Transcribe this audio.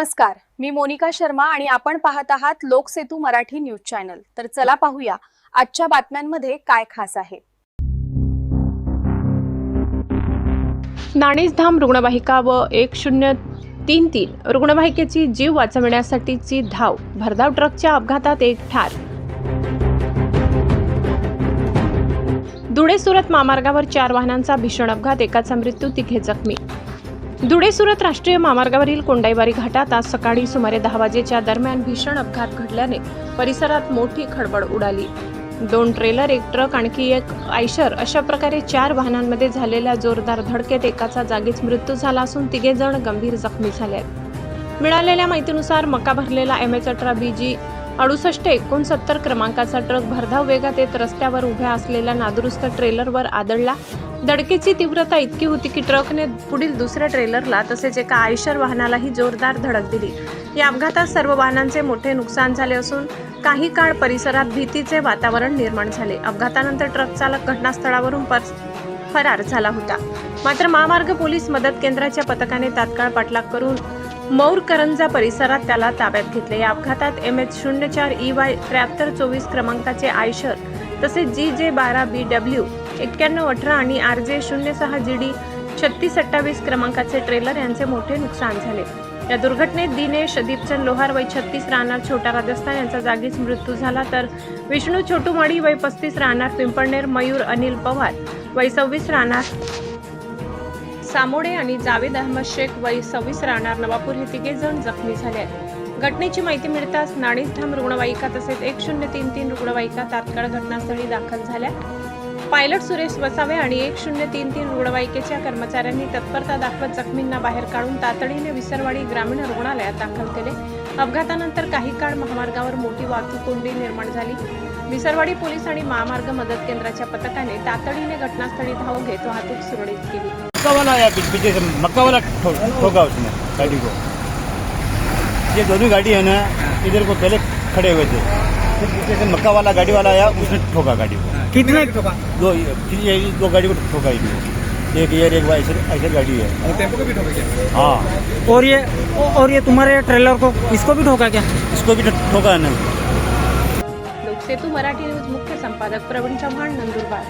नमस्कार, मी मोनिका शर्मा आणि आपण पाहत आहात लोकसेतू मराठी न्यूज चॅनल। तर चला पाहूया आजच्या बातम्यांमध्ये काय खास आहे। नाणेसधाम रुग्णवाहिका व 1033 रुग्णवाहिकेची जीव वाचवण्यासाठीची धाव, भरधाव ट्रकच्या अपघातात एक ठार। धुळे सुरत महामार्गावर 4 वाहनांचा भीषण अपघात, एकाचा मृत्यू, तिघे जखमी। धुळे सुरत राष्ट्रीय महामार्गावरील कोंडाईबारी घाटात आज सकाळी सुमारे 10 वाजेच्या दरम्यान भीषण अपघात घडल्याने परिसरात मोठी खळबळ उडाली। 2 ट्रेलर, एक ट्रक, आणखी एक आयशर अशा प्रकारे 4 वाहनांमध्ये झालेल्या जोरदार धडकेत एकाचा जागीच मृत्यू झाला असून तिघे जण गंभीर जखमी झाले आहेत। मिळालेल्या माहितीनुसार मका भरलेला MH18 BG 6869 क्रमांकाचा ट्रक भरधाव वेगात येत रस्त्यावर उभ्या असलेल्या नादुरुस्त ट्रेलरवर आदळला। धडकेची तीव्रता इतकी होती की ट्रकने पुढील दुसऱ्या ट्रेलरला तसेच एका आयशर वाहनालाही जोरदार धडक दिली। या अपघातात सर्व वाहनांचे मोठे नुकसान झाले असून काही काळ परिसरात भीतीचे वातावरण निर्माण झाले। अपघातानंतर ट्रक चालक घटनास्थळावरून फरार झाला होता। मात्र महामार्ग पोलीस मदत केंद्राच्या पथकाने तात्काळ पाठलाग करून मौरकरंजा परिसरात त्याला ताब्यात घेतले। या अपघातात MH04 EY 7324 क्रमांकाचे आयशर तसेच GJ12 BW 9118 आणि RJ 06 GD 3628 क्रमांकाचे ट्रेलर यांचे मोठे नुकसान झाले। या दुर्घटनेत दिनेश दीपचंद लोहार वय 36 राहणार छोटा राजस्थान यांचा जागीच मृत्यू झाला, तर विष्णू छोटूमाडी वय 35 राहणार पिंपळनेर, मयूर अनिल पवार वय 26 राहणार सामोडे आणि जावेद अहमद शेख वय 26 राहणार नवापूर हे तिघे जण जखमी झाले आहेत। घटनेची माहिती मिळताच नाणेसधाम रुग्णवाहिका तसेच 1033 रुग्णवाहिका तात्काळ घटनास्थळी दाखल झाल्या। पायलट सुरेश वसावे आणि 1033 रुग्णवाहिकेच्या कर्मचाऱ्यांनी तत्परता दाखवत जखमींना बाहेर काढून तातडीने विसरवाडी ग्रामीण रुग्णालयात दाखल केले। अपघातानंतर काही काळ महामार्गावर मोठी वाहतूक कोंडी निर्माण झाली। विसरवाडी पोलीस आणि महामार्ग मदत केंद्राच्या पथकाने तातडीने घटनास्थळी धाव घेत वाहतूक सुरळीत केली। मक्का वाला ठोका उसने गाड़ी को। ये दोनों गाड़ी है ना, इधर को पहले खड़े हुए थे, फिर पीछे से मक्का वाला गाड़ी वाला आया, उसने ठोका गाड़ी को। कितने ठोका? दो गाड़ी को ठोका ही नहीं। एक ये एक ऐसे गाड़ी है। और टेम्पो को भी ठोका क्या? हाँ। और ये तुम्हारे ट्रेलर को, इसको भी ठोका क्या? इसको भी ठोका है ना। लोकसेतू मराठी न्यूज मुख्य संपादक प्रवीण चव्हाण, नंदुरबार।